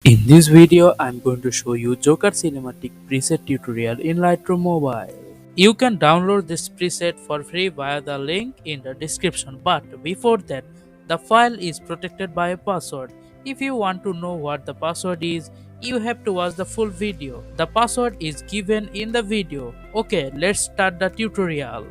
In this video, I'm going to show you Joker Cinematic preset tutorial in Lightroom Mobile. You can download this preset for free via the link in the description, but before that, the file is protected by a password. If you want to know what the password is, you have to watch the full video. The password is given in the video. Okay, let's start the tutorial.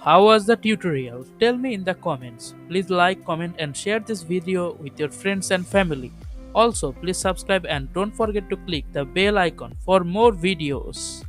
How was the tutorial? Tell me in the comments. Please like, comment and share this video with your friends and family. Also, please subscribe and don't forget to click the bell icon for more videos.